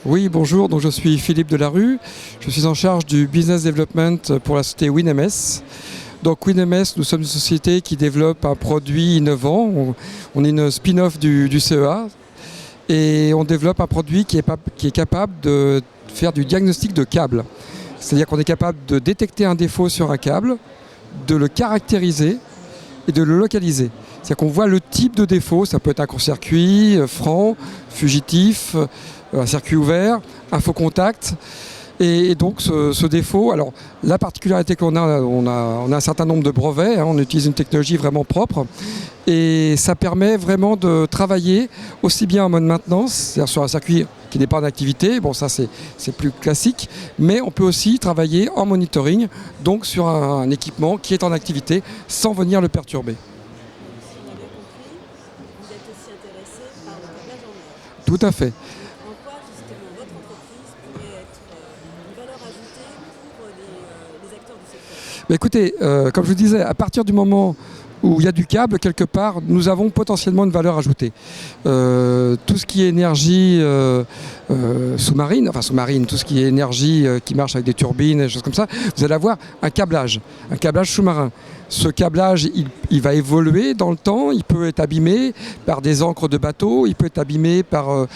Oui, bonjour, donc je suis Philippe Delarue, je suis en charge du business development pour la société WinMS. Donc WinMS, nous sommes une société qui développe un produit innovant, on est une spin-off du CEA et on développe un produit qui est capable de faire du diagnostic de câble. C'est-à-dire qu'on est capable de détecter un défaut sur un câble, de le caractériser et de le localiser. C'est-à-dire qu'on voit le type de défaut, ça peut être un court-circuit, franc, fugitif, un circuit ouvert, un faux contact. Et donc ce défaut, alors la particularité qu'on a, on a un certain nombre de brevets, on utilise une technologie vraiment propre et ça permet vraiment de travailler aussi bien en mode maintenance, c'est-à-dire sur un circuit qui n'est pas en activité, bon ça c'est plus classique, mais on peut aussi travailler en monitoring, donc sur un équipement qui est en activité sans venir le perturber. Si on a bien compris, vous êtes aussi intéressé par le câblage en mer. Tout à fait. En quoi justement votre entreprise pourrait être une valeur ajoutée pour les acteurs du secteur? Mais écoutez, comme je vous disais, à partir du moment où il y a du câble, quelque part, nous avons potentiellement une valeur ajoutée. Tout ce qui est énergie sous-marine, tout ce qui est énergie qui marche avec des turbines, des choses comme ça, vous allez avoir un câblage sous-marin. Ce câblage, il va évoluer dans le temps, il peut être abîmé par des ancres de bateau, il peut être abîmé par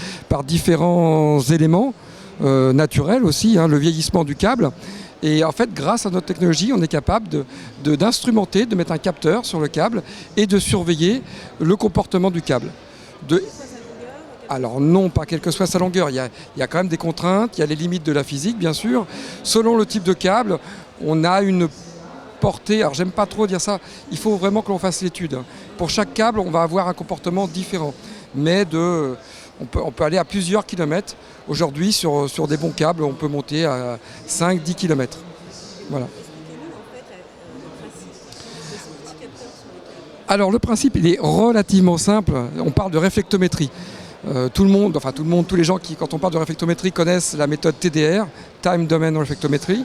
différents éléments naturels aussi, le vieillissement du câble. Et en fait, grâce à notre technologie, on est capable d'instrumenter, de mettre un capteur sur le câble et de surveiller le comportement du câble. Alors non, pas quelle que soit sa longueur, il y a quand même des contraintes, il y a les limites de la physique bien sûr. Selon le type de câble, on a une portée, alors j'aime pas trop dire ça, il faut vraiment que l'on fasse l'étude. Pour chaque câble, on va avoir un comportement différent, mais on peut aller à plusieurs kilomètres. Aujourd'hui, sur des bons câbles, on peut monter à 5-10 kilomètres. Voilà. Expliquez-nous en fait le principe de ces petits capteurs sur les câbles. Alors le principe, il est relativement simple. On parle de réflectométrie. Tous les gens qui, quand on parle de réflectométrie, connaissent la méthode TDR, Time Domain Reflectometry.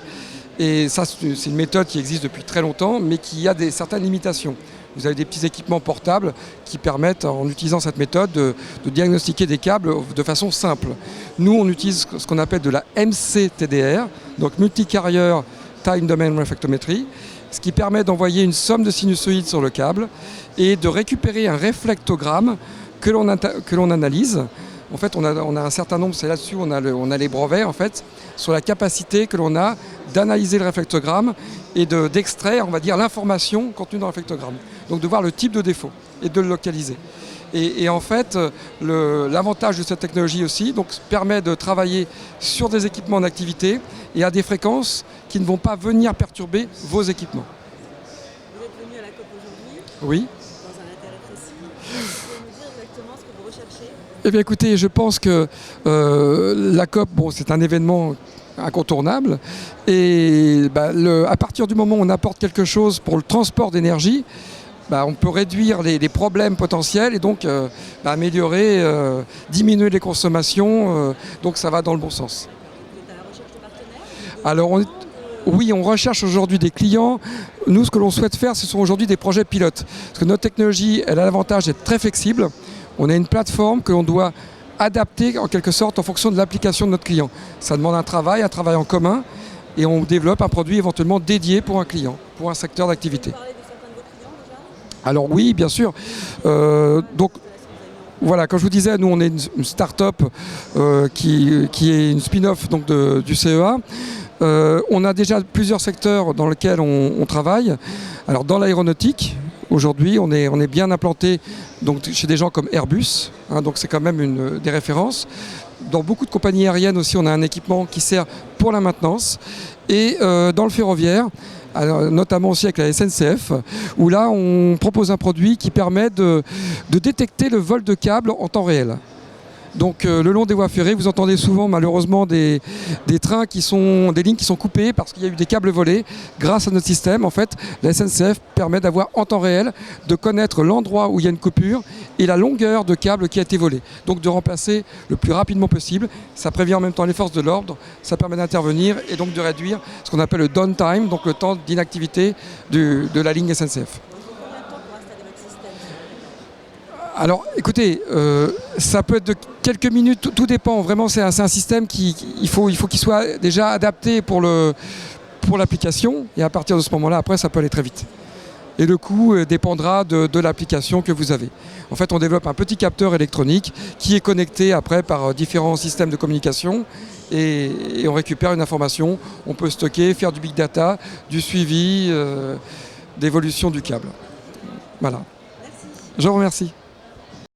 Et ça, c'est une méthode qui existe depuis très longtemps, mais qui a certaines limitations. Vous avez des petits équipements portables qui permettent, en utilisant cette méthode, de diagnostiquer des câbles de façon simple. Nous, on utilise ce qu'on appelle de la MCTDR, donc Multi-Carrier Time Domain Reflectometry, ce qui permet d'envoyer une somme de sinusoïdes sur le câble et de récupérer un réflectogramme que l'on analyse. En fait, on a un certain nombre, c'est là-dessus on a les brevets, en fait, sur la capacité que l'on a d'analyser le réflectogramme et d'extraire, on va dire, l'information contenue dans le réflectogramme. Donc de voir le type de défaut et de le localiser. Et en fait, l'avantage de cette technologie aussi permet de travailler sur des équipements en activité et à des fréquences qui ne vont pas venir perturber vos équipements. Vous êtes venu à la COP aujourd'hui, Oui. dans un intérêt précis. Vous pouvez nous dire exactement ce que vous recherchez? Eh bien écoutez, je pense que la COP, c'est un événement incontournable et à partir du moment où on apporte quelque chose pour le transport d'énergie, on peut réduire les problèmes potentiels et donc améliorer, diminuer les consommations, donc ça va dans le bon sens. Vous êtes à la recherche de partenaires? Alors oui, on recherche aujourd'hui des clients. Nous, ce que l'on souhaite faire, ce sont aujourd'hui des projets pilotes. Parce que notre technologie, elle a l'avantage d'être très flexible. On a une plateforme que l'on doit adapter en quelque sorte en fonction de l'application de notre client. Ça demande un travail en commun et on développe un produit éventuellement dédié pour un client, pour un secteur d'activité. Vous parlez de certains de vos clients déjà? Alors oui, bien sûr. Donc voilà, comme je vous disais, nous on est une start-up qui est une spin-off du CEA. On a déjà plusieurs secteurs dans lesquels on travaille. Alors dans l'aéronautique, aujourd'hui on est bien implanté chez des gens comme Airbus, donc c'est quand même des références. Dans beaucoup de compagnies aériennes aussi, on a un équipement qui sert pour la maintenance. Et dans le ferroviaire, notamment aussi avec la SNCF, où là on propose un produit qui permet de détecter le vol de câbles en temps réel. Donc le long des voies ferrées, vous entendez souvent malheureusement des lignes qui sont coupées parce qu'il y a eu des câbles volés. Grâce à notre système, en fait, la SNCF permet d'avoir en temps réel, de connaître l'endroit où il y a une coupure et la longueur de câble qui a été volé. Donc de remplacer le plus rapidement possible. Ça prévient en même temps les forces de l'ordre, ça permet d'intervenir et donc de réduire ce qu'on appelle le downtime, donc le temps d'inactivité de la ligne SNCF. Combien de temps pour installer votre système? Alors écoutez, ça peut être de quelques minutes, tout dépend. Vraiment, c'est un système il faut qu'il soit déjà adapté pour l'application. Et à partir de ce moment-là, après, ça peut aller très vite. Et le coût dépendra de l'application que vous avez. En fait, on développe un petit capteur électronique qui est connecté après par différents systèmes de communication et on récupère une information. On peut stocker, faire du big data, du suivi, d'évolution du câble. Voilà. Merci. Je vous remercie.